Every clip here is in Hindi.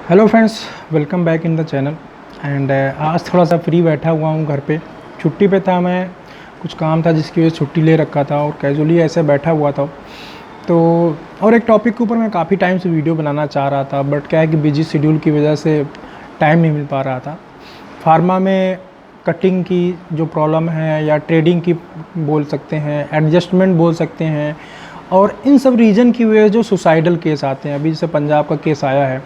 Hello friends, welcome back in the channel. And आज थोड़ा सा फ्री बैठा हुआ हूँ घर पे। छुट्टी पे था मैं, कुछ काम था जिसकी वजह से छुट्टी ले रखा था और कैजुअली ऐसे बैठा हुआ था। तो और एक टॉपिक के ऊपर मैं काफ़ी टाइम से वीडियो बनाना चाह रहा था, बट क्या है कि बिजी शेड्यूल की वजह से टाइम नहीं मिल पा रहा था। फार्मा में कटिंग की जो प्रॉब्लम है या ट्रेडिंग की बोल सकते हैं, एडजस्टमेंट बोल सकते हैं, और इन सब रीजन की वजह जो सुसाइडल केस आते हैं। अभी जैसे पंजाब का केस आया है,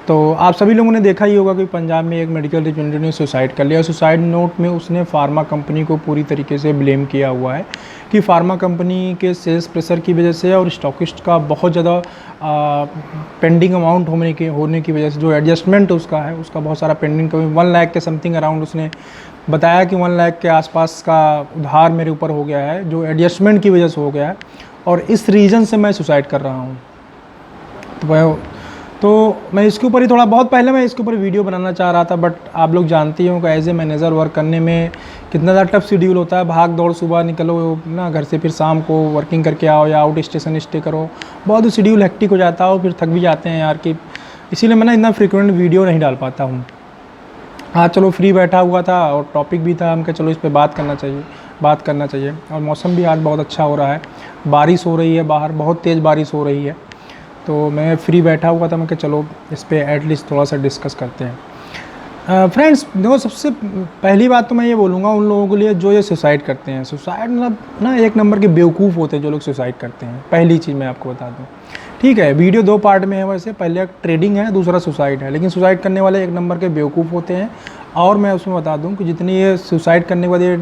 तो आप सभी लोगों ने देखा ही होगा कि पंजाब में एक मेडिकल रिप्रेजेंटेटिव ने सुसाइड कर लिया। सुसाइड नोट में उसने फार्मा कंपनी को पूरी तरीके से ब्लेम किया हुआ है कि फार्मा कंपनी के सेल्स प्रेशर की वजह से और स्टॉकिस्ट का बहुत ज़्यादा पेंडिंग अमाउंट होने की वजह से जो एडजस्टमेंट उसका है, उसका बहुत सारा पेंडिंग 1 लाख के समथिंग अराउंड उसने बताया कि 1 लाख के आसपास का उधार मेरे ऊपर हो गया है, जो एडजस्टमेंट की वजह से हो गया है, और इस रीज़न से मैं सुसाइड कर रहा हूँ। तो मैं इसके ऊपर ही बहुत पहले मैं इसके ऊपर वीडियो बनाना चाह रहा था, बट आप लोग जानते ही हो कि एज ए मैनेजर वर्क करने में कितना ज़्यादा टफ शेड्यूल होता है। भाग दौड़, सुबह निकलो ना घर से, फिर शाम को वर्किंग करके आओ या आउट स्टेशन स्टे करो, बहुत शेड्यूल हेक्टिक हो जाता हो, फिर थक भी जाते हैं यार कि इसीलिए मैं ना इतना फ्रिक्वेंट वीडियो नहीं डाल पाता हूँ। हाँ चलो, फ्री बैठा हुआ था और टॉपिक भी था, हम कहा चलो इस पर बात करना चाहिए। और मौसम भी आज बहुत अच्छा हो रहा है, बारिश हो रही है, बाहर बहुत तेज़ बारिश हो रही है। तो मैं फ्री बैठा हुआ था, मैं कहा चलो इस पर एटलीस्ट थोड़ा सा डिस्कस करते हैं। फ्रेंड्स देखो, सबसे पहली बात तो मैं ये बोलूँगा उन लोगों के लिए जो ये सुसाइड करते हैं। सुसाइड मतलब ना एक नंबर के बेवकूफ़ होते हैं जो लोग सुसाइड करते हैं। पहली चीज़ मैं आपको बता दूँ, ठीक है, वीडियो 2 पार्ट में है वैसे, पहले ट्रेडिंग है, दूसरा सुसाइड है, लेकिन सुसाइड करने वाले एक नंबर के बेवकूफ़ होते हैं। और मैं उसमें बता दूँ कि जितनी ये सुसाइड करने के बाद ये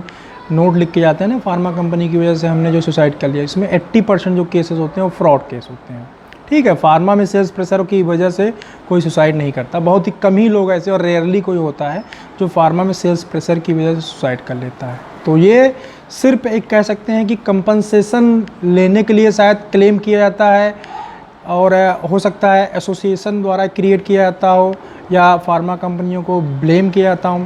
नोट लिख के जाते हैं ना, फार्मा कंपनी की वजह से हमने जो सुसाइड कर लिया, इसमें 80% जो केसेस होते हैं वो फ्रॉड केस होते हैं। ठीक है, फार्मा में सेल्स प्रेशर की वजह से कोई सुसाइड नहीं करता, बहुत ही कम ही लोग ऐसे, और रेयरली कोई होता है जो फार्मा में सेल्स प्रेशर की वजह से सुसाइड कर लेता है। तो ये सिर्फ एक कह सकते हैं कि कंपनसेशन लेने के लिए शायद क्लेम किया जाता है, और हो सकता है एसोसिएशन द्वारा क्रिएट किया जाता हो या फार्मा कंपनियों को ब्लेम किया जाता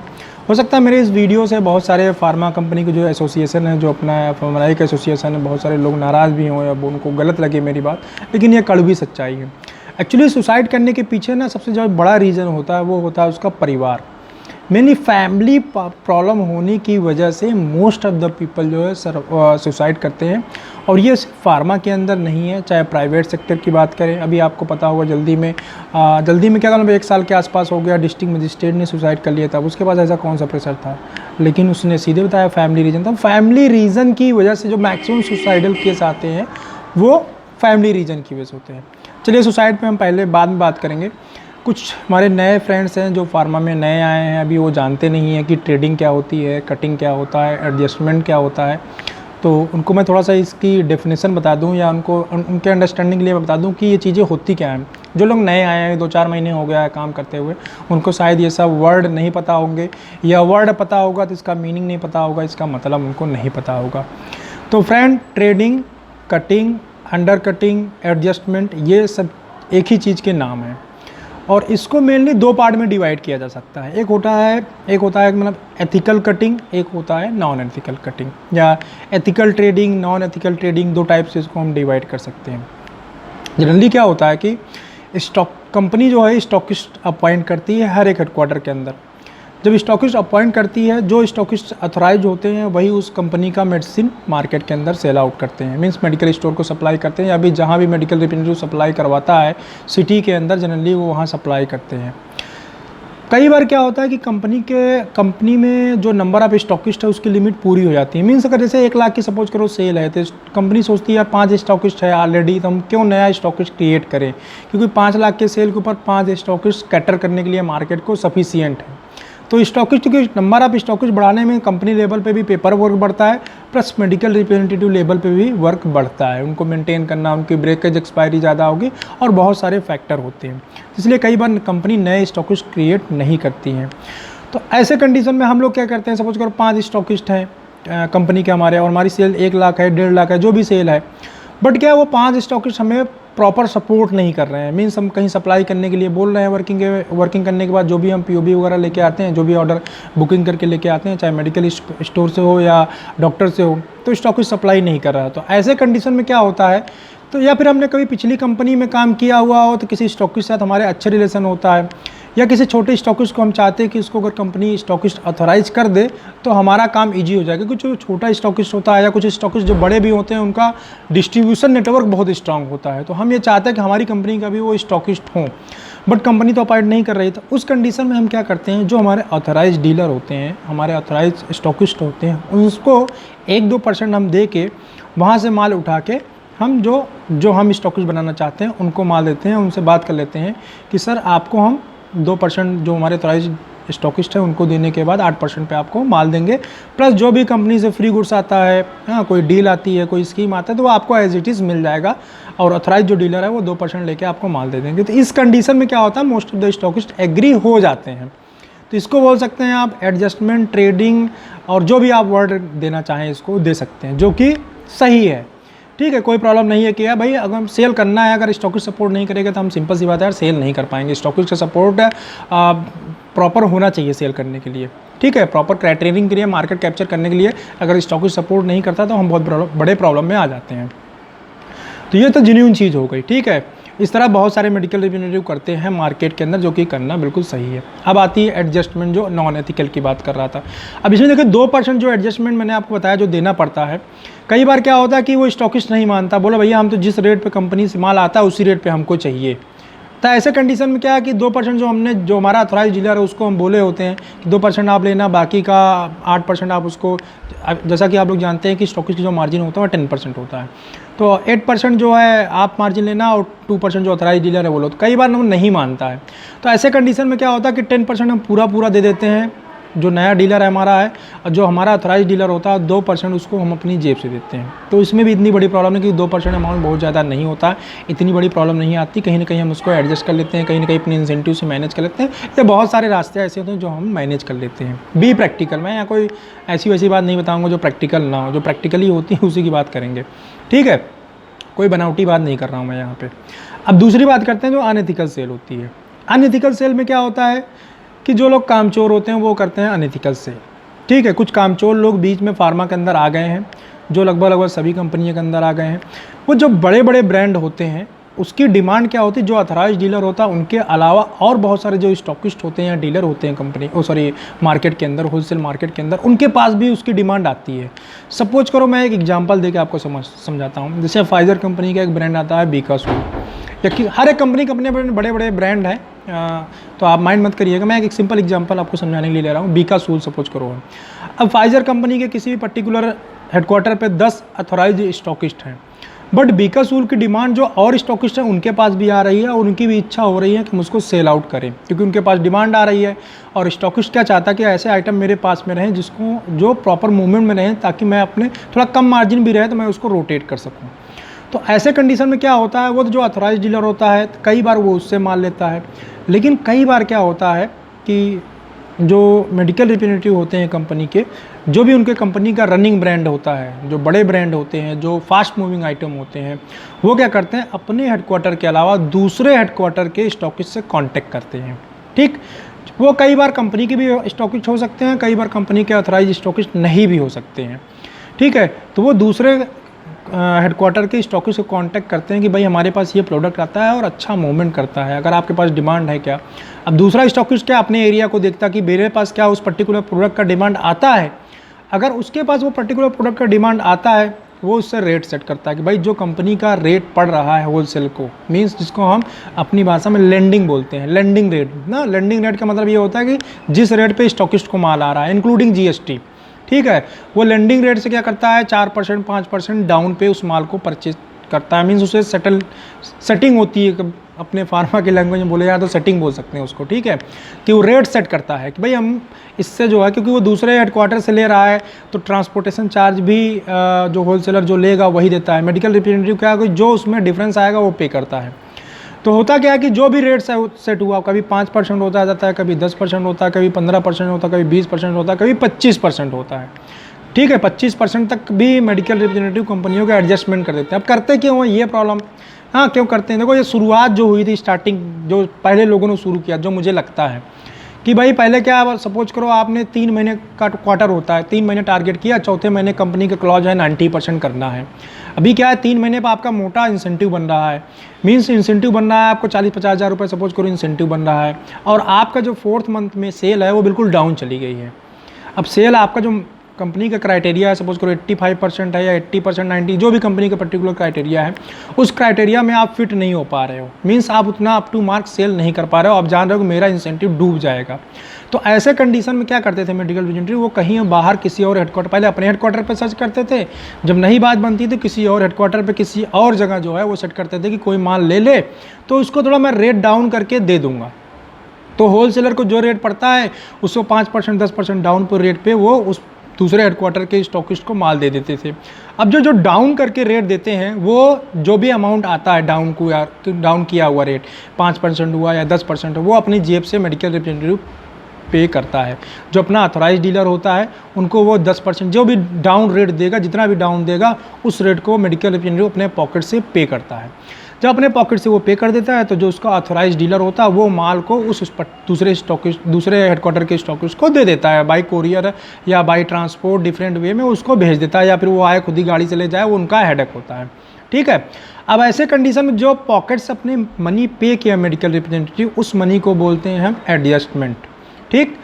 हो सकता है मेरे इस वीडियो से बहुत सारे फार्मा कंपनी के जो एसोसिएशन है, जो अपना फार्माइक एसोसिएशन है, बहुत सारे लोग नाराज़ भी हों या उनको गलत लगे मेरी बात, लेकिन ये कड़वी सच्चाई है। एक्चुअली सुसाइड करने के पीछे ना सबसे जो बड़ा रीज़न होता है वो होता है उसका परिवार। मेनली फैमिली प्रॉब्लम होने की वजह से मोस्ट ऑफ द पीपल जो है सुसाइड करते हैं। और ये सिर्फ फार्मा के अंदर नहीं है, चाहे प्राइवेट सेक्टर की बात करें। अभी आपको पता होगा जल्दी में क्या कहूँ, 1 साल के आसपास हो गया, डिस्ट्रिक्ट मजिस्ट्रेट ने सुसाइड कर लिया था। उसके पास ऐसा कौन सा प्रेशर था, लेकिन उसने सीधे बताया फैमिली रीज़न था। फैमिली रीज़न की वजह से जो मैक्सिमम सुसाइडल केस आते हैं वो फैमिली रीज़न की वजह से होते हैं। चलिए, सुसाइड पे हम पहले बाद में बात करेंगे। कुछ हमारे नए फ्रेंड्स हैं जो फार्मा में नए आए हैं, अभी वो जानते नहीं हैं कि ट्रेडिंग क्या होती है, कटिंग क्या होता है, एडजस्टमेंट क्या होता है। तो उनको मैं थोड़ा सा इसकी डेफिनेशन बता दूं या उनके अंडरस्टैंडिंग के लिए बता दूं कि ये चीज़ें होती क्या हैं। जो लोग नए आए हैं, 2-4 महीने हो गया है काम करते हुए, उनको शायद ये सब वर्ड नहीं पता होंगे, या वर्ड पता होगा तो इसका मीनिंग नहीं पता होगा, इसका मतलब उनको नहीं पता होगा। तो friend, trading, cutting, under cutting, adjustment, ये सब एक ही चीज़ के नाम हैं, और इसको मेनली 2 पार्ट में डिवाइड किया जा सकता है। एक होता है मतलब एथिकल कटिंग, एक होता है नॉन एथिकल कटिंग, या ethical trading, non ethical trading, 2 type से इसको हम डिवाइड कर सकते हैं। जनरली क्या होता है कि स्टॉक कंपनी जो है स्टॉकिस्ट अपॉइंट करती है हर एक हेडक्वार्टर के अंदर। जब स्टॉकिस्ट अपॉइंट करती है, जो स्टॉकिस्ट अथोराइज होते हैं वही उस कंपनी का मेडिसिन मार्केट के अंदर सेल आउट करते हैं, मींस मेडिकल स्टोर को सप्लाई करते हैं, या अभी जहाँ भी मेडिकल रिप्रेजेंटेटिव सप्लाई करवाता है सिटी के अंदर, जनरली वो वहाँ सप्लाई करते हैं। कई बार क्या होता है कि कंपनी में जो नंबर ऑफ स्टॉकिस्ट है उसकी लिमिट पूरी हो जाती है। मीन्स अगर जैसे 1 लाख की सपोज करो सेल है, तो कंपनी सोचती है यार 5 स्टॉकिस्ट है ऑलरेडी, तो हम क्यों नया स्टॉकिस्ट क्रिएट करें, क्योंकि 5 लाख के सेल के ऊपर 5 स्टॉकिस्ट कैटर करने के लिए मार्केट को सफिशियंट है। तो स्टॉकिस्ट के नंबर ऑफ स्टॉकिस्ट बढ़ाने में कंपनी लेवल पे भी पेपर वर्क बढ़ता है, प्लस मेडिकल रिप्रेजेंटेटिव लेवल पे भी वर्क बढ़ता है, उनको मेंटेन करना, उनकी ब्रेकेज एक्सपायरी ज़्यादा होगी, और बहुत सारे फैक्टर होते हैं। इसलिए कई बार कंपनी नए स्टॉकिस्ट क्रिएट नहीं करती हैं। तो ऐसे कंडीशन में हम लोग क्या करते हैं, सपोज करो 5 स्टॉकिस्ट हैं कंपनी के हमारे, और हमारी सेल 1 लाख है, 1.5 लाख है, जो भी सेल है, बट क्या वो 5 स्टॉकिस्ट हमें प्रॉपर सपोर्ट नहीं कर रहे हैं। मीन्स हम कहीं सप्लाई करने के लिए बोल रहे हैं, वर्किंग करने के बाद जो भी हम पीओबी वगैरह लेके आते हैं, जो भी ऑर्डर बुकिंग करके लेके आते हैं, चाहे मेडिकल स्टोर से हो या डॉक्टर से हो, तो स्टॉकिस्ट सप्लाई नहीं कर रहा है। तो ऐसे कंडीशन में क्या होता है तो या फिर हमने कभी पिछली कंपनी में काम किया हुआ हो तो किसी स्टॉकिस्ट के साथ हमारे अच्छे रिलेशन होता है, या किसी छोटे स्टॉकिस्ट को हम चाहते हैं कि उसको अगर कंपनी स्टॉकिस्ट ऑथराइज कर दे तो हमारा काम इजी हो जाएगा। क्योंकि जो छोटा स्टॉकिस्ट होता है या कुछ स्टॉकिस्ट जो बड़े भी होते हैं उनका डिस्ट्रीब्यूशन नेटवर्क बहुत स्ट्रांग होता है, तो हम ये चाहते हैं कि हमारी कंपनी का भी वो स्टॉकिस्ट हों, बट कंपनी तो ऑपरेट नहीं कर रही। तो उस कंडीशन में हम क्या करते हैं, जो हमारे ऑथराइज डीलर होते हैं, हमारे ऑथराइज स्टॉकिस्ट होते हैं, उसको 1-2% हम दे के वहाँ से माल उठा के हम जो हम स्टॉकिस्ट बनाना चाहते हैं उनको माल देते हैं, उनसे बात कर लेते हैं कि सर आपको हम 2% जो हमारे ऑथराइज स्टॉकिस्ट है उनको देने के बाद 8% पे आपको माल देंगे, प्लस जो भी कंपनी से फ्री गुड्स आता है, हाँ कोई डील आती है, कोई स्कीम आता है, तो वो आपको एज इट इज़ मिल जाएगा और ऑथराइज जो डीलर है वो 2% लेके आपको माल दे देंगे। तो इस कंडीशन में क्या होता है, most of the stockist agree हो जाते हैं। तो इसको बोल सकते हैं आप एडजस्टमेंट ट्रेडिंग, और जो भी आप वर्ड देना चाहें इसको दे सकते हैं, जो कि सही है। ठीक है, कोई प्रॉब्लम नहीं है कि यार भाई अगर हम सेल करना है, अगर स्टॉकिस्ट सपोर्ट नहीं करेगा तो हम सिंपल सी बात है यार सेल नहीं कर पाएंगे। स्टॉकिस्ट का सपोर्ट प्रॉपर होना चाहिए सेल करने के लिए। ठीक है, प्रॉपर क्राइटेरियन के लिए, मार्केट कैप्चर करने के लिए अगर स्टॉकिस्ट सपोर्ट नहीं करता तो हम बहुत बड़े प्रॉब्लम में आ जाते हैं। तो ये तो जेन्युइन चीज़ हो गई। ठीक है, इस तरह बहुत सारे मेडिकल रिप्रेजेंटेटिव करते हैं मार्केट के अंदर, जो कि करना बिल्कुल सही है। अब आती है एडजस्टमेंट, जो नॉन एथिकल की बात कर रहा था। अब इसमें देखिए 2% जो एडजस्टमेंट मैंने आपको बताया जो देना पड़ता है, कई बार क्या होता है कि वो स्टॉकिस्ट नहीं मानता, बोला भैया हम तो जिस रेट पे कंपनी से माल आता है उसी रेट पे हमको चाहिए। तो ऐसे कंडीशन में क्या है कि 2% जो हमारा ऑथराइज डीलर है उसको हम बोले होते हैं कि 2% आप लेना, बाकी का 8% आप उसको, जैसा कि आप लोग जानते हैं कि स्टॉकिस्ट की जो मार्जिन होता है वो 10% होता है, तो 8% जो है आप मार्जिन लेना और 2% जो ऑथराइज डीलर है वो लो। तो कई बार वो नहीं मानता है, तो ऐसे कंडीशन में क्या होता है कि 10% हम पूरा दे देते हैं जो नया डीलर है हमारा है, और जो हमारा ऑथराइज डीलर होता है 2% उसको हम अपनी जेब से देते हैं। तो इसमें भी इतनी बड़ी प्रॉब्लम है कि 2% अमाउंट बहुत ज़्यादा नहीं होता, इतनी बड़ी प्रॉब्लम नहीं आती। कहीं ना कहीं हम उसको एडजस्ट कर लेते हैं, कहीं ना कहीं अपने इंसेंटिव से मैनेज कर लेते हैं। ये बहुत सारे रास्ते ऐसे होते हैं जो हम मैनेज कर लेते हैं। बी प्रैक्टिकल, मैं यहाँ कोई ऐसी वैसी बात नहीं बताऊँगा जो प्रैक्टिकल ना हो, जो प्रैक्टिकली होती है उसी की बात करेंगे। ठीक है, कोई बनावटी बात नहीं कर रहा हूँ मैं यहाँ पे। अब दूसरी बात करते हैं जो अनएथिकल सेल होती है। अनएथिकल सेल में क्या होता है कि जो लोग कामचोर होते हैं वो करते हैं अनएथिकल सेल। ठीक है, कुछ कामचोर लोग बीच में फार्मा के अंदर आ गए हैं, जो लगभग सभी कंपनियों के अंदर आ गए हैं। वो जो बड़े बड़े ब्रांड होते हैं उसकी डिमांड क्या होती है, जो ऑथराइज डीलर होता है उनके अलावा और बहुत सारे जो स्टॉकिस्ट होते हैं या डीलर होते हैं मार्केट के अंदर, होलसेल मार्केट के अंदर, उनके पास भी उसकी डिमांड आती है। सपोज करो मैं एक एग्जांपल देके आपको समझाता हूँ। जैसे फाइजर कंपनी का एक ब्रांड आता है बीकासूल, या कि हर एक कंपनी के अपने बड़े बड़े ब्रांड हैं, तो आप माइंड मत करिएगा, मैं एक सिंपल एग्जांपल आपको समझाने के लिए ले रहा हूँ। बीकासूल सपोज करो। अब फाइजर कंपनी के किसी भी पर्टिकुलर हेडक्वार्टर पे 10 ऑथराइज स्टॉकिस्ट हैं, बट बीकासूल की डिमांड जो और स्टॉकिस्ट हैं उनके पास भी आ रही है, और उनकी भी इच्छा हो रही है कि हम उसको सेल आउट करें, क्योंकि उनके पास डिमांड आ रही है। और स्टॉकिस्ट क्या चाहता है कि ऐसे आइटम मेरे पास में रहें जिसको जो प्रॉपर मूवमेंट में रहें, ताकि मैं अपने थोड़ा कम मार्जिन भी रहे तो मैं उसको रोटेट कर सकूँ। तो ऐसे कंडीशन में क्या होता है, वो जो ऑथराइज डीलर होता है कई बार वो उससे माल लेता है, लेकिन कई बार क्या होता है कि जो मेडिकल रिप्रेजेंटेटिव होते हैं कंपनी के, जो भी उनके कंपनी का रनिंग ब्रांड होता है, जो बड़े ब्रांड होते हैं, जो फास्ट मूविंग आइटम होते हैं, वो क्या करते हैं, अपने हेडक्वार्टर के अलावा दूसरे हेडक्वार्टर के स्टॉकिस्ट से कांटेक्ट करते हैं। ठीक, वो कई बार कंपनी के भी स्टॉकिस्ट हो सकते हैं, कई बार कंपनी के ऑथराइज स्टॉकिस्ट नहीं भी हो सकते हैं। ठीक है, तो वो दूसरे हेडक्वार्टर के स्टॉकिस्ट को कांटेक्ट करते हैं कि भाई हमारे पास ये प्रोडक्ट आता है और अच्छा मूवमेंट करता है, अगर आपके पास डिमांड है क्या। अब दूसरा स्टॉकिस्ट क्या अपने एरिया को देखता कि मेरे पास क्या उस पर्टिकुलर प्रोडक्ट का डिमांड आता है, अगर उसके पास वो पर्टिकुलर प्रोडक्ट का डिमांड आता है वो उससे रेट सेट करता है कि भाई जो कंपनी का रेट पड़ रहा है होलसेल को, मींस जिसको हम अपनी भाषा में लेंडिंग बोलते हैं, लेंडिंग रेट ना। लेंडिंग रेट का मतलब ये होता है कि जिस रेट पे स्टॉकिस्ट को माल आ रहा है इंक्लूडिंग जीएसटी। ठीक है, वो लेंडिंग रेट से क्या करता है 4% 5% डाउन पे उस माल को परचेज करता है, मीन्स उसे सेटिंग होती है, अपने फार्मा की लैंग्वेज में बोले जाए तो सेटिंग बोल सकते हैं उसको। ठीक है, कि वो रेट सेट करता है कि भाई हम इससे जो है, क्योंकि वो दूसरे हेडक्वार्टर से ले रहा है तो ट्रांसपोर्टेशन चार्ज भी जो होलसेलर जो लेगा वही देता है। मेडिकल रिप्रेजेंटेटिव क्या है, जो उसमें डिफरेंस आएगा वो पे करता है। तो होता क्या है कि जो भी रेट सेट हुआ, कभी 5% होता जाता है, कभी 10% होता है, कभी 15% होता है, कभी 20% होता है, कभी 25% होता है। ठीक है, 25% तक भी मेडिकल रिप्रेजेंटेटिव कंपनियों के एडजस्टमेंट कर देते हैं। अब करते क्यों है ये प्रॉब्लम, क्यों करते हैं, देखो ये शुरुआत जो हुई थी, स्टार्टिंग जो पहले लोगों ने शुरू किया, जो मुझे लगता है कि भाई पहले क्या, सपोज करो आपने 3 महीने का क्वार्टर होता है, 3 महीने टारगेट किया, चौथे महीने कंपनी का क्लॉज है 90% करना है। अभी क्या है, 3 महीने पर आपका मोटा इंसेंटिव बन रहा है, मीन्स इंसेंटिव बन रहा है आपको 40-50 हज़ार रुपये सपोज करो इंसेंटिव बन रहा है, और आपका जो 4th मंथ में सेल है वो बिल्कुल डाउन चली गई है। अब सेल आपका जो कंपनी का क्राइटेरिया है, सपोज करो 85% है या 80%, 90, जो भी कंपनी का पर्टिकुलर क्राइटेरिया है, उस क्राइटेरिया में आप फिट नहीं हो पा रहे हो, मीन्स आप उतना अप टू मार्क सेल नहीं कर पा रहे हो, आप जान रहे हो कि मेरा इंसेंटिव डूब जाएगा। तो ऐसे कंडीशन में क्या करते थे मेडिकल रिप्रेजेंटेटिव, वो कहीं बाहर किसी और हेडक्वार्टर, पहले अपने हेडक्वार्टर पे सर्च करते थे, जब नहीं बात बनती तो किसी और हेडक्वार्टर पे किसी और जगह जो है वो सेट करते थे कि कोई माल ले ले तो उसको थोड़ा मैं रेट डाउन करके दे दूंगा। तो होलसेलर को जो रेट पड़ता है उसको 5% 10% डाउन पर रेट पे वो उस दूसरे हेडक्वार्टर के स्टॉकिस्ट को माल दे देते थे। अब जो डाउन करके रेट देते हैं, वो जो भी अमाउंट आता है डाउन किया हुआ रेट 5% हुआ या 10% वो अपनी जेब से मेडिकल रिप्रेजेंटेटिव पे करता है। जो अपना ऑथराइज डीलर होता है उनको वो 10% जो भी डाउन रेट देगा, जितना भी डाउन देगा उस रेट को मेडिकल रिप्रेजेंटेटिव अपने पॉकेट से पे करता है। जब अपने पॉकेट से वो पे कर देता है तो जो उसका ऑथराइज डीलर होता है वो माल को उस दूसरे हेडक्वार्टर के स्टॉकिस्ट को दे देता है, बाई कोरियर या बाई ट्रांसपोर्ट डिफरेंट वे में उसको भेज देता है, या फिर वो आए खुद ही गाड़ी से ले जाए, वो उनका हेडेक होता है। ठीक है। अब ऐसे कंडीशन में जो पॉकेट से अपने मनी पे किया मेडिकल रिप्रेजेंटेटिव, उस मनी को बोलते हैं हम एडजस्टमेंट। ठीक,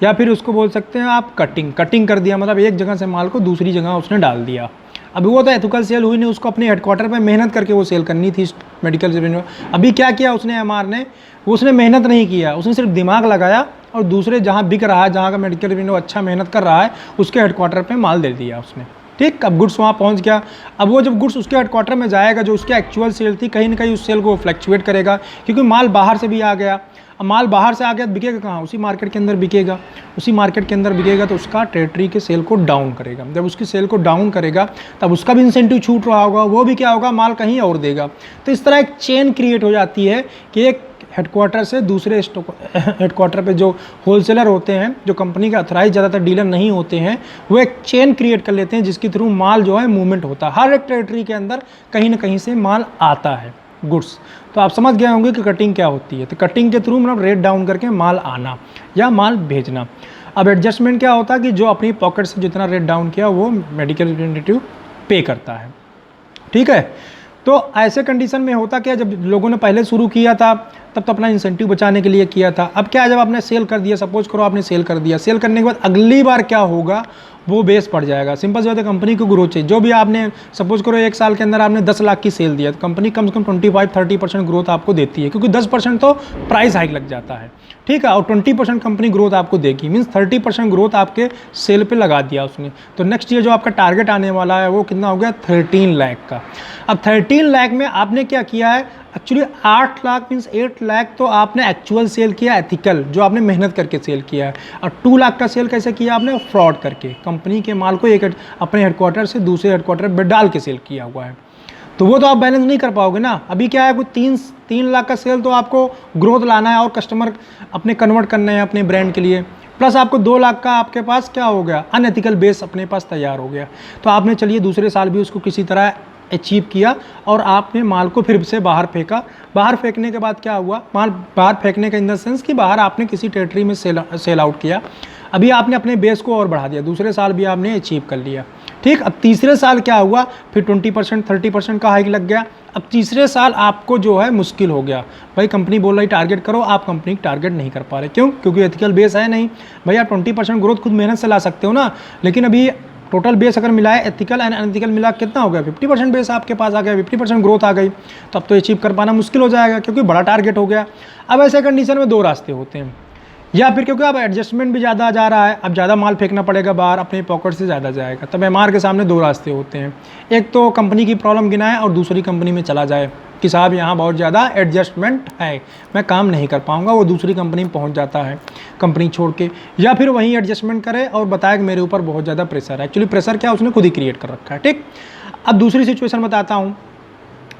या फिर उसको बोल सकते हैं आप कटिंग कर दिया, मतलब एक जगह से माल को दूसरी जगह उसने डाल दिया। अभी वो तो एथिकल सेल हुई नहीं, उसको अपने हेडक्वार्टर पे मेहनत करके वो सेल करनी थी मेडिकल रिप्रेजेंटेटिव। अभी क्या किया उसने, एमआर ने, उसने मेहनत नहीं किया, उसने सिर्फ दिमाग लगाया और दूसरे जहाँ बिक रहा है, जहाँ का मेडिकल रिप्रेजेंटेटिव अच्छा मेहनत कर रहा है, उसके हेडक्वार्टर पे माल दे दिया उसने। ठीक, अब गुड्स वहाँ पहुँच गया। अब वो जब गुड्स उसके हेडक्वार्टर में जाएगा, जो उसकी एक्चुअल सेल थी, कहीं ना कहीं उस सेल को फ्लक्चुएट करेगा, क्योंकि माल बाहर से भी आ गया। अब माल बाहर से आ गया तो बिकेगा कहाँ, उसी मार्केट के अंदर बिकेगा। उसी मार्केट के अंदर बिकेगा तो उसका टेरिटरी के सेल को डाउन करेगा। जब उसकी सेल को डाउन करेगा तब उसका भी इंसेंटिव छूट रहा होगा, वो भी क्या होगा, माल कहीं और देगा। तो इस तरह एक चेन क्रिएट हो जाती है कि एक हेडक्वार्टर से दूसरे हेडक्वार्टर पे जो होलसेलर होते हैं, जो कंपनी का अथराइज ज़्यादातर डीलर नहीं होते हैं, वो एक चेन क्रिएट कर लेते हैं जिसके थ्रू माल जो है मूवमेंट होता है। हर एक टेरिटरी के अंदर कहीं ना कहीं से माल आता है, गुड्स। तो आप समझ गए होंगे कि कटिंग क्या होती है। तो कटिंग के थ्रू मतलब रेट डाउन करके माल आना या माल भेजना। अब एडजस्टमेंट क्या होता है कि जो अपनी पॉकेट से जितना रेट डाउन किया वो मेडिकल रिप्रेजेंटेटिव पे करता है। ठीक है। तो ऐसे कंडीशन में होता क्या, जब लोगों ने पहले शुरू किया था तब तो अपना इंसेंटिव बचाने के लिए किया था। अब क्या है, जब आपने सेल कर दिया, सपोज करो आपने सेल कर दिया, सेल करने के बाद अगली बार क्या होगा, वो बेस पड़ जाएगा। सिंपल सी बात है, कंपनी को ग्रोथ चाहिए। जो भी आपने सपोज करो 1 साल के अंदर आपने 10 लाख की सेल दिया, तो कंपनी कम से कम 25-30% ग्रोथ आपको देती है, क्योंकि 10% तो प्राइस हाइक लग जाता है। ठीक है, और 20% कंपनी ग्रोथ आपको देगी, मीन्स 30% ग्रोथ आपके सेल पे लगा दिया उसने। तो नेक्स्ट ईयर जो आपका टारगेट आने वाला है वो कितना हो गया, 13 लाख का। अब 13 लाख में आपने क्या किया है, एक्चुअली 8 लाख मीन्स 8 लाख तो आपने एक्चुअल सेल किया एथिकल, जो आपने मेहनत करके सेल किया है। और 2 लाख का सेल कैसे किया आपने, फ्रॉड करके, कंपनी के माल को एक अपने हेडक्वार्टर से दूसरे हेडक्वार्टर पर डाल के सेल किया हुआ है। तो वो तो आप बैलेंस नहीं कर पाओगे ना। अभी क्या है, कोई 3 लाख का सेल तो आपको ग्रोथ लाना है और कस्टमर अपने कन्वर्ट करने हैं अपने ब्रांड के लिए, प्लस आपको 2 लाख का आपके पास क्या हो गया, अनएथिकल बेस अपने पास तैयार हो गया। तो आपने चलिए दूसरे साल भी उसको किसी तरह अचीव किया और आपने माल को फिर से बाहर फेंका। बाहर फेंकने के बाद क्या हुआ, माल बाहर फेंकने का इन द सेंस कि बाहर आपने किसी टेरिटरी में सेल आउट किया। अभी आपने अपने बेस को और बढ़ा दिया, दूसरे साल भी आपने अचीव कर लिया। ठीक, अब तीसरे साल क्या हुआ, फिर 20% 30% का हाइक लग गया। अब तीसरे साल आपको जो है मुश्किल हो गया, भाई कंपनी बोल रही टारगेट करो, आप कंपनी टारगेट नहीं कर पा रहे। क्यों, क्योंकि एथिकल बेस है नहीं। भैया 20% ग्रोथ खुद मेहनत से ला सकते हो ना, लेकिन अभी टोटल बेस अगर मिलाए एथिकल एंड अनएथिकल मिला कितना हो गया, 50% बेस आपके पास आ गया, 50% ग्रोथ आ गई, तो अब तो अचीव कर पाना मुश्किल हो जाएगा क्योंकि बड़ा टारगेट हो गया। अब ऐसे कंडीशन में 2 रास्ते होते हैं, या फिर क्योंकि अब एडजस्टमेंट भी ज़्यादा जा रहा है, अब ज़्यादा माल फेंकना पड़ेगा बाहर, अपने पॉकेट से ज़्यादा जाएगा, तब एमआर के सामने 2 रास्ते होते हैं। एक तो कंपनी की प्रॉब्लम गिनाए और दूसरी कंपनी में चला जाए कि साहब यहाँ बहुत ज़्यादा एडजस्टमेंट है, मैं काम नहीं कर पाऊँगा, वो दूसरी कंपनी में पहुँच जाता है कंपनी छोड़ के, या फिर वहीं एडजस्टमेंट करे और बताए कि मेरे ऊपर बहुत ज़्यादा प्रेशर है। एक्चुअली प्रेशर क्या उसने खुद ही क्रिएट कर रखा है। ठीक, अब दूसरी सिचुएशन बताता हूँ,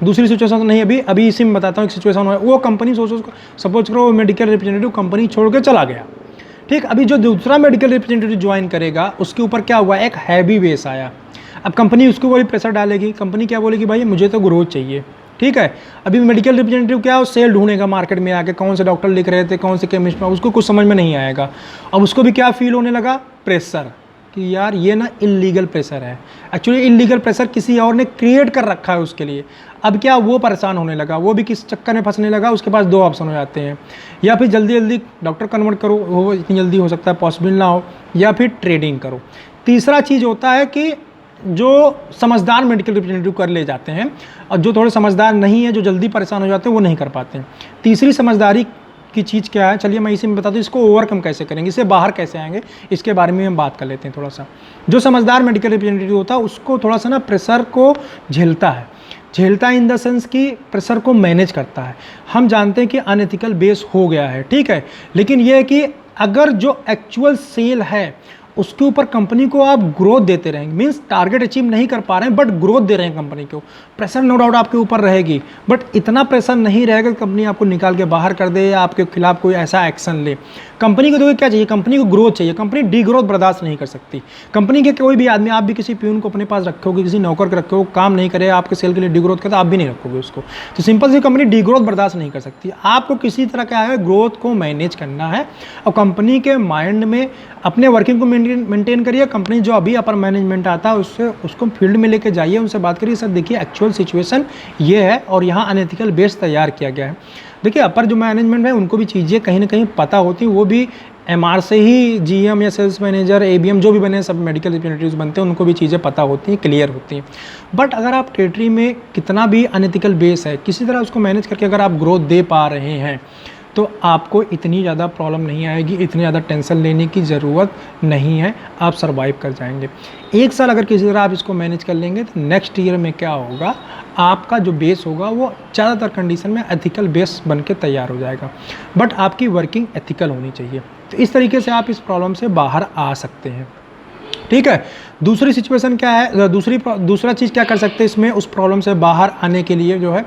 दूसरी सिचुएशन तो नहीं, अभी इसी में बताता हूँ। एक सिचुएशन है, वो कंपनी सपोज करो मेडिकल रिप्रेजेंटेटिव कंपनी छोड़ के चला गया। ठीक, अभी जो दूसरा मेडिकल रिप्रेजेंटेटिव ज्वाइन करेगा उसके ऊपर क्या हुआ, एक हैवी बेस आया। अब कंपनी उसको वही प्रेशर डालेगी, कंपनी क्या बोलेगी, भाई मुझे तो ग्रोथ चाहिए, ठीक है। अभी मेडिकल रिप्रेजेंटेटिव क्या है, वो सेल ढूंढेगा मार्केट में आके, कौन से डॉक्टर लिख रहे थे, कौन से केमिस्ट में, उसको कुछ समझ में नहीं आएगा। अब उसको भी क्या फील होने लगा, प्रेशर, कि यार ये ना इलीगल प्रेशर है। एक्चुअली इलीगल प्रेशर किसी और ने क्रिएट कर रखा है उसके लिए। अब क्या, वो परेशान होने लगा, वो भी किस चक्कर में फंसने लगा, उसके पास दो ऑप्शन हो जाते हैं, या फिर जल्दी जल्दी डॉक्टर कन्वर्ट करो, वो इतनी जल्दी हो सकता है पॉसिबल ना हो, या फिर ट्रेडिंग करो। तीसरा चीज़ होता है कि जो समझदार मेडिकल रिप्रेजेंटेटिव कर ले जाते हैं, और जो थोड़े समझदार नहीं है, जो जल्दी परेशान हो जाते हैं, वो नहीं कर पाते हैं। तीसरी समझदारी की चीज़ क्या है, चलिए मैं इसी में बता दूँ, इसको ओवरकम कैसे करेंगे, इससे बाहर कैसे आएंगे, इसके बारे में हम बात कर लेते हैं थोड़ा सा। जो समझदार मेडिकल रिप्रेजेंटेटिव होता है, उसको थोड़ा सा ना प्रेशर को झेलता है, झेलता है इन द सेंस कि प्रेशर को मैनेज करता है। हम जानते हैं कि अनएथिकल बेस हो गया है, ठीक है, लेकिन ये है कि अगर जो एक्चुअल सेल है उसके ऊपर कंपनी को आप ग्रोथ देते रहेंगे, मींस टारगेट अचीव नहीं कर पा रहे हैं बट ग्रोथ दे रहे हैं कंपनी को, प्रेशर नो डाउट आपके ऊपर रहेगी, बट इतना प्रेशर नहीं रहेगा कि कंपनी आपको निकाल के बाहर कर दे या आपके खिलाफ कोई ऐसा एक्शन ले। कंपनी को देखो क्या चाहिए, कंपनी को ग्रोथ चाहिए, कंपनी डी ग्रोथ बर्दाश्त नहीं कर सकती। कंपनी के कोई भी आदमी, आप भी किसी प्यून को अपने पास रखोगे, किसी नौकर को रखोगे, काम नहीं करे, आपके सेल के लिए डी ग्रोथ करे, तो आप भी नहीं रखोगे उसको। तो सिंपल सी कंपनी डी ग्रोथ बर्दाश्त नहीं कर सकती। आपको किसी तरह क्या है, ग्रोथ को मैनेज करना है, और कंपनी के माइंड में अपने वर्किंग को मेंटेन करिए। कंपनी जो अभी अपर मैनेजमेंट आता है उससे उसको फील्ड में लेके जाइए, उनसे बात करिए, सर देखिए एक्चुअल सिचुएशन ये है और यहाँ अनएथिकल बेस तैयार किया गया है। देखिए अपर जो मैनेजमेंट है उनको भी चीज़ें कहीं ना कहीं पता होती हैं, वो भी एमआर से ही जीएम या सेल्स मैनेजर, एबीएम जो भी बने, सब मेडिकल रिप्रेजेंटेटिव्स बनते हैं, उनको भी चीज़ें पता होती हैं, क्लियर होती हैं। बट अगर आप टेरिटरी में कितना भी अनएथिकल बेस है, किसी तरह उसको मैनेज करके अगर आप ग्रोथ दे पा रहे हैं, तो आपको इतनी ज़्यादा प्रॉब्लम नहीं आएगी, इतनी ज़्यादा टेंशन लेने की ज़रूरत नहीं है, आप सर्वाइव कर जाएंगे। एक साल अगर किसी तरह आप इसको मैनेज कर लेंगे, तो नेक्स्ट ईयर में क्या होगा, आपका जो बेस होगा वो ज़्यादातर कंडीशन में एथिकल बेस बन के तैयार हो जाएगा। बट आपकी वर्किंग एथिकल होनी चाहिए, तो इस तरीके से आप इस प्रॉब्लम से बाहर आ सकते हैं, ठीक है। दूसरी सिचुएशन क्या है, दूसरा चीज़ क्या कर सकते हैं इसमें, उस प्रॉब्लम से बाहर आने के लिए जो है,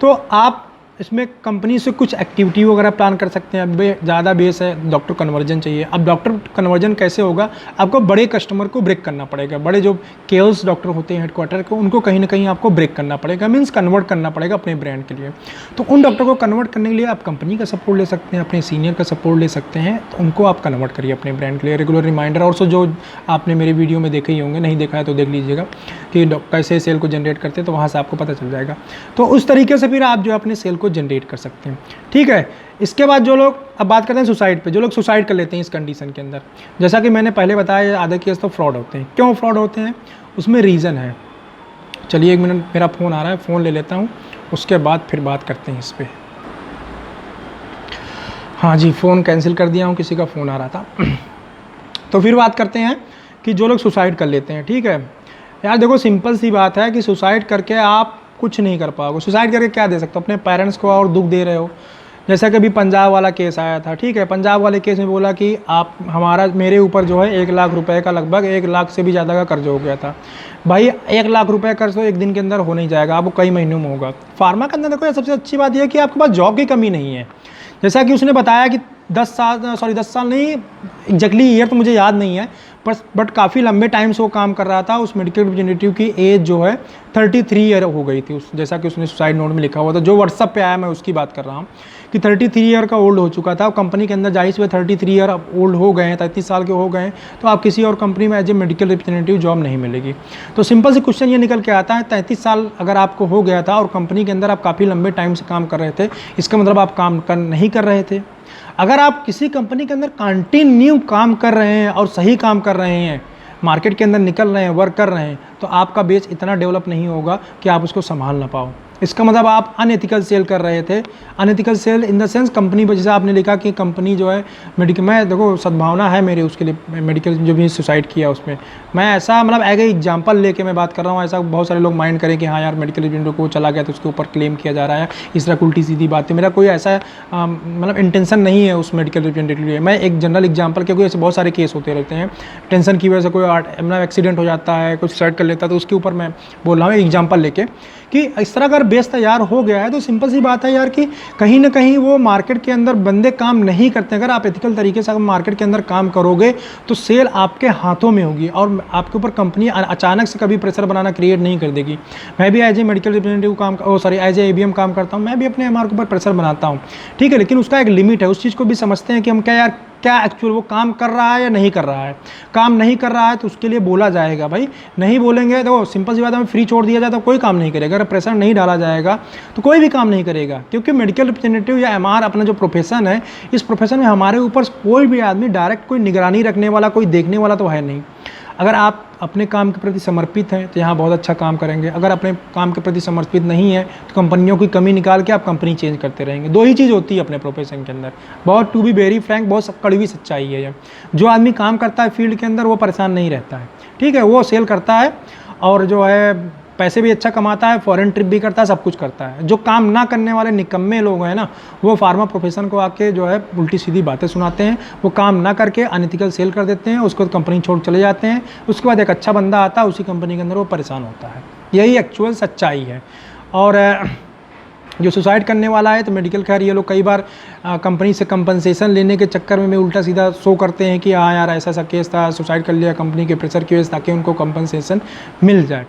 तो आप इसमें कंपनी से कुछ एक्टिविटी वगैरह प्लान कर सकते हैं। अब ज़्यादा बेस है, डॉक्टर कन्वर्जन चाहिए। अब डॉक्टर कन्वर्जन कैसे होगा, आपको बड़े कस्टमर को ब्रेक करना पड़ेगा, बड़े जो केयर्स डॉक्टर होते हैं हेडक्वार्टर को, उनको कहीं ना कहीं आपको ब्रेक करना पड़ेगा, मीन्स कन्वर्ट करना पड़ेगा अपने ब्रांड के लिए। तो उन डॉक्टर को कन्वर्ट करने के लिए आप कंपनी का सपोर्ट ले सकते हैं, अपने सीनियर का सपोर्ट ले सकते हैं, तो उनको आप कन्वर्ट करिए अपने ब्रांड के लिए। रेगुलर रिमाइंडर और जो आपने मेरे वीडियो में देखे ही होंगे, नहीं देखा है तो देख लीजिएगा कि कैसे सेल को जनरेट करते हैं, तो वहाँ से आपको पता चल जाएगा। तो उस तरीके से फिर आप जो अपने सेल को जनरेट कर सकते हैं, ठीक है। इसके बाद जो लोग, अब बात करते हैं सुसाइड पे, जो लोग सुसाइड कर लेते हैं इस कंडीशन के अंदर, जैसा कि मैंने पहले बताया, आधे केस तो फ्रॉड होते हैं। क्यों फ्रॉड होते हैं, उसमें रीज़न है। चलिए एक मिनट, मेरा फ़ोन आ रहा है, फ़ोन ले लेता हूँ, उसके बाद फिर बात करते हैं इस पर। हाँ जी, फ़ोन कैंसिल कर दिया हूँ, किसी का फ़ोन आ रहा था। तो फिर बात करते हैं कि जो लोग सुसाइड कर लेते हैं, ठीक है। यार देखो सिंपल सी बात है कि सुसाइड करके आप कुछ नहीं कर पाओगे। सुसाइड करके क्या दे सकते हो, अपने पेरेंट्स को और दुख दे रहे हो। जैसा कि अभी पंजाब वाला केस आया था, ठीक है, पंजाब वाले केस में बोला कि आप मेरे ऊपर जो है 1 लाख रुपए का, लगभग 1 लाख से भी ज़्यादा का कर्ज हो गया था। भाई 1 लाख रुपए कर्ज तो एक दिन के अंदर हो नहीं जाएगा, आपको कई महीनों में होगा। फार्मा के अंदर देखो सबसे अच्छी बात यह है कि आपके पास जॉब की कमी नहीं है। जैसा कि उसने बताया कि 10 साल नहीं, एग्जैक्टली ईयर तो मुझे याद नहीं है, बट काफ़ी लंबे टाइम से वो काम कर रहा था। उस मेडिकल रिप्रेजेंटेटिव की एज जो है 33 ईयर हो गई थी, जैसा कि उसने सुसाइड नोट में लिखा हुआ था, जो व्हाट्सअप पे आया, मैं उसकी बात कर रहा हूँ कि 33 ईयर का ओल्ड हो चुका था। कंपनी के अंदर जाहिर से 33 ईयर ओल्ड हो गए हैं, 33 साल के हो गए हैं, तो आप किसी और कंपनी में as a medical representative job नहीं मिलेगी। तो सिंपल से क्वेश्चन ये निकल के आता है, 33 साल अगर आपको हो गया था और कंपनी के अंदर आप काफ़ी लंबे टाइम से काम कर रहे थे, इसका मतलब आप काम नहीं कर रहे थे। अगर आप किसी कंपनी के अंदर कंटिन्यू काम कर रहे हैं और सही काम कर रहे हैं, मार्केट के अंदर निकल रहे हैं, वर्क कर रहे हैं, तो आपका बेस इतना डेवलप नहीं होगा कि आप उसको संभाल ना पाओ। इसका मतलब आप अनएथिकल सेल कर रहे थे। Unethical sale in the sense company, जैसे आपने लिखा कि कंपनी जो है मेडिकल, मैं देखो सद्भावना है मेरे उसके लिए, मेडिकल जो भी सुसाइड किया उसमें मैं ऐसा मतलब एग एग्जाम्पल लेके मैं बात कर रहा हूँ। ऐसा बहुत सारे लोग माइंड करें कि हाँ यार मेडिकल रिप्रेजेंटेटिव को चला गया तो उसके ऊपर क्लेम किया जा रहा है, इस तरह उल्टी सीधी बात है। मेरा कोई ऐसा मतलब इंटेंशन नहीं है उस मेडिकल रिप्रेजेंटेटिव के लिए। मैं एक जनरल एग्जाम्पल, क्योंकि ऐसे बहुत सारे केस होते रहते हैं, टेंशन की वजह से कोई मतलब एक्सीडेंट हो जाता है, कोई सुसाइड कर लेता है, तो उसके ऊपर मैं बोल रहा हूँ एग्जाम्पल लेके कि इस तरह अगर बेस तैयार हो गया है तो सिंपल सी बात है यार कि कहीं ना कहीं वो मार्केट के अंदर बंदे काम नहीं करते। अगर आप एथिकल तरीके से मार्केट के अंदर काम करोगे तो सेल आपके हाथों में होगी और आपके ऊपर कंपनी अचानक से कभी प्रेशर बनाना क्रिएट नहीं कर देगी। मैं भी as a medical representative as a ABM काम करता हूँ, मैं भी अपने MR के ऊपर प्रेशर बनाता हूँ, ठीक है, लेकिन उसका एक लिमिट है। उस चीज़ को भी समझते हैं कि हम क्या एक्चुअल वो काम कर रहा है या नहीं कर रहा है। काम नहीं कर रहा है तो उसके लिए बोला जाएगा, भाई नहीं बोलेंगे तो सिंपल सी बात है, हमें फ्री छोड़ दिया जाए तो कोई काम नहीं करेगा। अगर प्रेशर नहीं डाला जाएगा तो कोई भी काम नहीं करेगा, क्योंकि मेडिकल रिप्रेजेंटेटिव या MR अपना जो प्रोफेशन है, इस प्रोफेशन में हमारे ऊपर कोई भी आदमी डायरेक्ट कोई निगरानी रखने वाला, कोई देखने वाला तो है नहीं। अगर आप अपने काम के प्रति समर्पित हैं तो यहाँ बहुत अच्छा काम करेंगे। अगर अपने काम के प्रति समर्पित नहीं है तो कंपनियों की कमी निकाल के आप कंपनी चेंज करते रहेंगे। दो ही चीज़ होती है अपने प्रोफेशन के अंदर, बहुत टू बी वेरी फ्रैंक, बहुत कड़वी सच्चाई है ये। जो आदमी काम करता है फील्ड के अंदर वो परेशान नहीं रहता है, ठीक है, वो सेल करता है और जो है पैसे भी अच्छा कमाता है, फॉरेन ट्रिप भी करता है, सब कुछ करता है। जो काम ना करने वाले निकम्मे लोग हैं ना, वो फार्मा प्रोफेशन को आके जो है उल्टी सीधी बातें सुनाते हैं। वो काम ना करके अनएथिकल सेल कर देते हैं, उसको कंपनी छोड़ चले जाते हैं। उसके बाद एक अच्छा बंदा आता है उसी कंपनी के अंदर, वो परेशान होता है। यही एक्चुअल सच्चाई है। और जो सुसाइड करने वाला है तो मेडिकल, खैर ये लोग कई बार कंपनी से कंपनसेशन लेने के चक्कर में उल्टा सीधा शो करते हैं कि हाँ यार ऐसा ऐसा केस था, सुसाइड कर लिया कंपनी के प्रेशर की वजह से, ताकि उनको कंपनसेशन मिल जाए।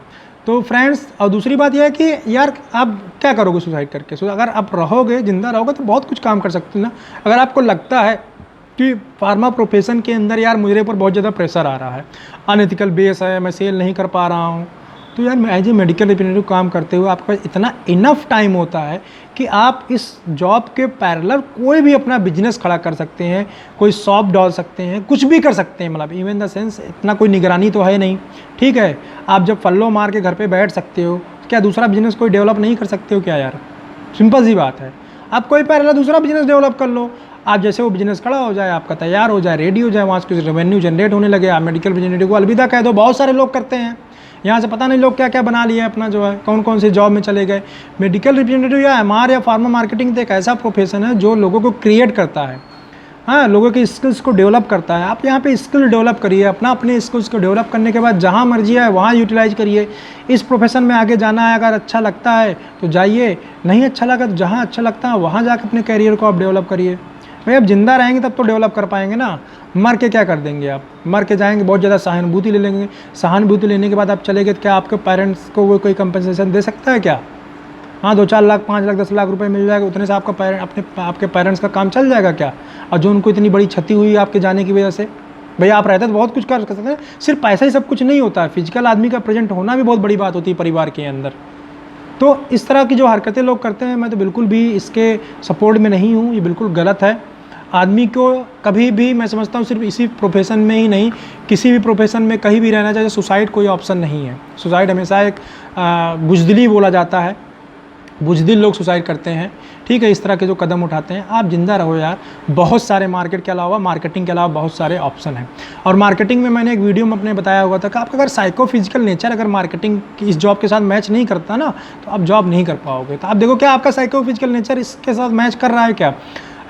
तो फ्रेंड्स, और दूसरी बात यह है कि यार आप क्या करोगे सुसाइड करके? अगर आप रहोगे, जिंदा रहोगे तो बहुत कुछ काम कर सकते हो ना। अगर आपको लगता है कि फार्मा प्रोफेशन के अंदर यार मुझे ऊपर बहुत ज़्यादा प्रेशर आ रहा है, अनएथिकल बेस है, मैं सेल नहीं कर पा रहा हूँ, तो यार एज ए मेडिकल रिप्रेजेंटेटिव काम करते हुए आपके पास इतना इनफ टाइम होता है कि आप इस जॉब के पैरेलल कोई भी अपना बिजनेस खड़ा कर सकते हैं, कोई शॉप डाल सकते हैं, कुछ भी कर सकते हैं। मतलब इवन द सेंस इतना कोई निगरानी तो है नहीं, ठीक है। आप जब फल्लो मार के घर पे बैठ सकते हो, क्या दूसरा बिजनेस कोई डेवलप नहीं कर सकते हो क्या यार? सिंपल सी बात है, आप कोई पैरेलल दूसरा बिजनेस डेवलप कर लो। आप जैसे वो बिजनेस खड़ा हो जाए, आपका तैयार हो जाए, रेडी हो जाए, वहाँ से कुछ रेवेन्यू जनरेट होने लगे, आप मेडिकल रिप्रेजेंटेटिव को अलविदा कह दो। बहुत सारे लोग करते हैं यहाँ से, पता नहीं लोग क्या क्या बना लिए अपना, जो है कौन कौन से जॉब में चले गए। मेडिकल रिप्रेजेंटेटिव या MR या फार्मा मार्केटिंग तो एक ऐसा प्रोफेशन है जो लोगों को क्रिएट करता है, हाँ, लोगों के स्किल्स को डेवलप करता है। आप यहाँ पे स्किल डेवलप करिए, अपने स्किल्स को डेवलप करने के बाद जहाँ मर्जी है वहाँ यूटिलाइज करिए। इस प्रोफेशन में आगे जाना है, अगर अच्छा लगता है तो जाइए, नहीं अच्छा लगा तो जहाँ अच्छा लगता है वहाँ जाकर अपने करियर को आप डेवलप करिए। भाई अब जिंदा रहेंगे तब तो डेवलप कर पाएंगे ना, मर के क्या कर देंगे आप? मर के जाएंगे, बहुत ज़्यादा सहानुभूति ले लेंगे, सहानुभूति लेने के बाद आप चले गए तो क्या आपके पेरेंट्स को वो कोई कंपनसेशन दे सकता है क्या? हाँ, 2-4 लाख, 5 लाख, 10 लाख रुपए मिल जाएगा, उतने से आपके पेरेंट्स का काम चल जाएगा क्या? और जो उनको इतनी बड़ी क्षति हुई आपके जाने की वजह से, भैया आप रहते तो बहुत कुछ कर सकते हैं। सिर्फ पैसा ही सब कुछ नहीं होता है, फिजिकल आदमी का प्रेजेंट होना भी बहुत बड़ी बात होती है परिवार के अंदर। तो इस तरह की जो हरकतें लोग करते हैं, मैं तो बिल्कुल भी इसके सपोर्ट में नहीं हूँ, ये बिल्कुल गलत है। आदमी को कभी भी, मैं समझता हूँ सिर्फ इसी प्रोफेशन में ही नहीं, किसी भी प्रोफेशन में कहीं भी रहना चाहिए। सुसाइड कोई ऑप्शन नहीं है। सुसाइड हमेशा एक बुज़दिली बोला जाता है, बुज़दिल लोग सुसाइड करते हैं, ठीक है। इस तरह के जो कदम उठाते हैं, आप जिंदा रहो यार। बहुत सारे मार्केट के अलावा, मार्केटिंग के अलावा बहुत सारे ऑप्शन हैं। और मार्केटिंग में मैंने एक वीडियो में अपने बताया हुआ था कि आपका अगर साइकोफिजिकल नेचर अगर मार्केटिंग की इस जॉब के साथ मैच नहीं करता ना, तो आप जॉब नहीं कर पाओगे। तो आप देखो क्या आपका साइकोफिजिकल नेचर इसके साथ मैच कर रहा है क्या?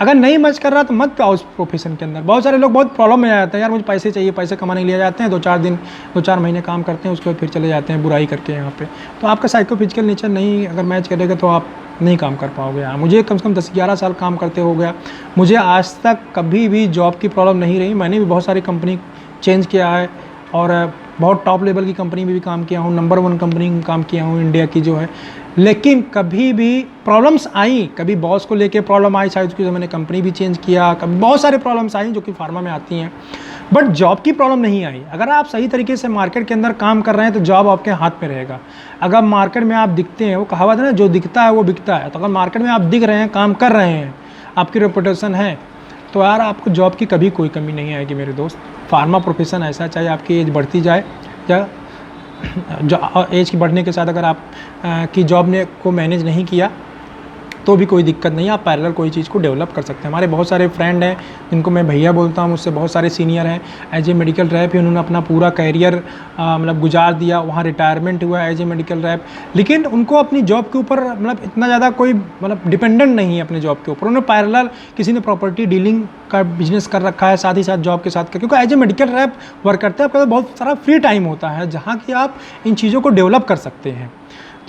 अगर नहीं मैच कर रहा तो मत आओ उस प्रोफेशन के अंदर। बहुत सारे लोग बहुत प्रॉब्लम में आ जाते हैं, यार मुझे पैसे चाहिए, पैसे कमाने के लिए जाते हैं, 2-4 महीने काम करते हैं, उसके बाद फिर चले जाते हैं बुराई करके यहाँ पे। तो आपका साइकोफिजिकल नेचर नहीं अगर मैच करेगा तो आप नहीं काम कर पाओगे। यार मुझे कम से कम 10-11 साल काम करते हो गया, मुझे आज तक कभी भी जॉब की प्रॉब्लम नहीं रही। मैंने भी बहुत सारी कंपनी चेंज किया है और बहुत टॉप लेवल की कंपनी में भी काम किया हूँ, नंबर 1 कंपनी में काम किया हूँ इंडिया की जो है। लेकिन कभी भी प्रॉब्लम्स आई, कभी बॉस को लेके प्रॉब्लम आई, शायद उसकी वजह मैंने कंपनी भी चेंज किया, कभी बहुत सारे प्रॉब्लम्स आई जो कि फार्मा में आती हैं, बट जॉब की प्रॉब्लम नहीं आई। अगर आप सही तरीके से मार्केट के अंदर काम कर रहे हैं तो जॉब आपके हाथ में रहेगा। अगर मार्केट में आप दिखते हैं, वो कहावत है ना, जो दिखता है वो बिकता है। तो अगर मार्केट में आप दिख रहे हैं, काम कर रहे हैं, आपकी रेपुटेशन है, तो यार आपको जॉब की कभी कोई कमी नहीं आएगी मेरे दोस्त। फार्मा प्रोफेशन ऐसा, चाहे आपकी एज बढ़ती जाए या जो एज की बढ़ने के साथ अगर आप की जॉब ने को मैनेज नहीं किया तो भी कोई दिक्कत नहीं है, आप पैरेलल कोई चीज़ को डेवलप कर सकते हैं। हमारे बहुत सारे फ्रेंड हैं जिनको मैं भैया बोलता हूँ, मुझसे बहुत सारे सीनियर हैं, एज ए मेडिकल रैप ही उन्होंने अपना पूरा कैरियर मतलब गुजार दिया, वहाँ रिटायरमेंट हुआ एज ए मेडिकल रैप। लेकिन उनको अपनी जॉब के ऊपर मतलब इतना ज़्यादा कोई मतलब डिपेंडेंट नहीं है अपने जॉब के ऊपर। उन्होंने पैरेलल किसी ने प्रॉपर्टी डीलिंग का बिजनेस कर रखा है साथ ही साथ जॉब के साथ, क्योंकि as a medical rep work करते हैं, आपके पास बहुत सारा फ्री टाइम होता है जहाँ कि आप इन चीज़ों को डेवलप कर सकते हैं।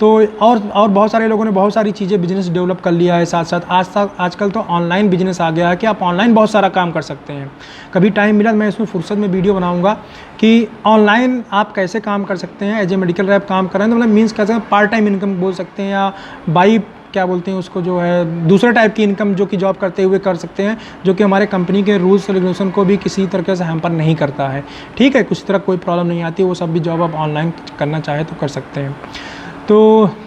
तो और बहुत सारे लोगों ने बहुत सारी चीज़ें बिजनेस डेवलप कर लिया है साथ साथ। आजकल तो ऑनलाइन बिजनेस आ गया है कि आप ऑनलाइन बहुत सारा काम कर सकते हैं। कभी टाइम मिला मैं इसमें फुर्सत में वीडियो बनाऊंगा कि ऑनलाइन आप कैसे काम कर सकते हैं। एज ए मेडिकल रैप काम कर रहे हैं तो मतलब मीन्स कैसे पार्ट टाइम इनकम बोल सकते हैं, या बाई क्या बोलते हैं उसको, जो है दूसरे टाइप की इनकम जो कि जॉब करते हुए कर सकते हैं, जो कि हमारे कंपनी के रूल्स रेगुलेशन को भी किसी तरीके से हैम्पर नहीं करता है। ठीक है, कुछ तरह कोई प्रॉब्लम नहीं आती, वो सब भी जॉब आप ऑनलाइन करना चाहे तो कर सकते हैं। तो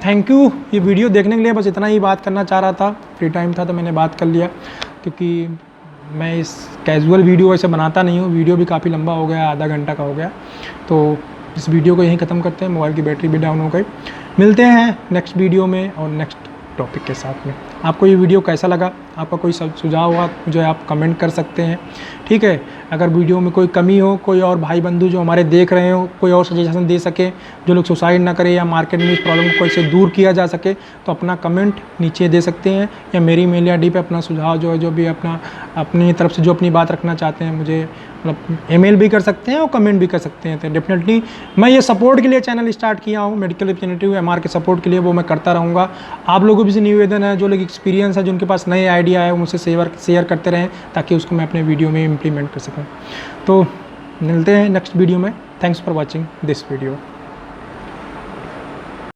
थैंक यू ये वीडियो देखने के लिए, बस इतना ही बात करना चाह रहा था। फ्री टाइम था तो मैंने बात कर लिया, क्योंकि मैं इस कैजुअल वीडियो ऐसे बनाता नहीं हूँ। वीडियो भी काफ़ी लंबा हो गया, आधा घंटा का हो गया। तो इस वीडियो को यहीं ख़त्म करते हैं, मोबाइल की बैटरी भी डाउन हो गई। मिलते हैं नेक्स्ट वीडियो में और नेक्स्ट टॉपिक के साथ में। आपको ये वीडियो कैसा लगा, आपका कोई सुझाव हुआ मुझे आप कमेंट कर सकते हैं। ठीक है, अगर वीडियो में कोई कमी हो, कोई और भाई बंधु जो हमारे देख रहे हो कोई और सजेशन दे सके, जो लोग सुसाइड ना करें या मार्केट में इस प्रॉब्लम को कैसे दूर किया जा सके, तो अपना कमेंट नीचे दे सकते हैं, या मेरी मेल आईडी पे अपना सुझाव जो है, जो भी अपनी तरफ से जो अपनी बात रखना चाहते हैं मुझे मतलब ईमेल भी कर सकते हैं और कमेंट भी कर सकते हैं। तो डेफिनेटली मैं ये सपोर्ट के लिए चैनल स्टार्ट किया हूँ, मेडिकल रिप्रेजेंटेटिव एमआर के सपोर्ट के लिए, वो मैं करता रहूँगा। आप लोगों भी से निवेदन है, जो लोग एक्सपीरियंस है, जिनके पास नए आइडिया है, मुझसे शेयर करते रहें ताकि उसको मैं अपने वीडियो में इम्प्लीमेंट कर सकूँ। तो मिलते हैं नेक्स्ट वीडियो में। Thanks for watching this video.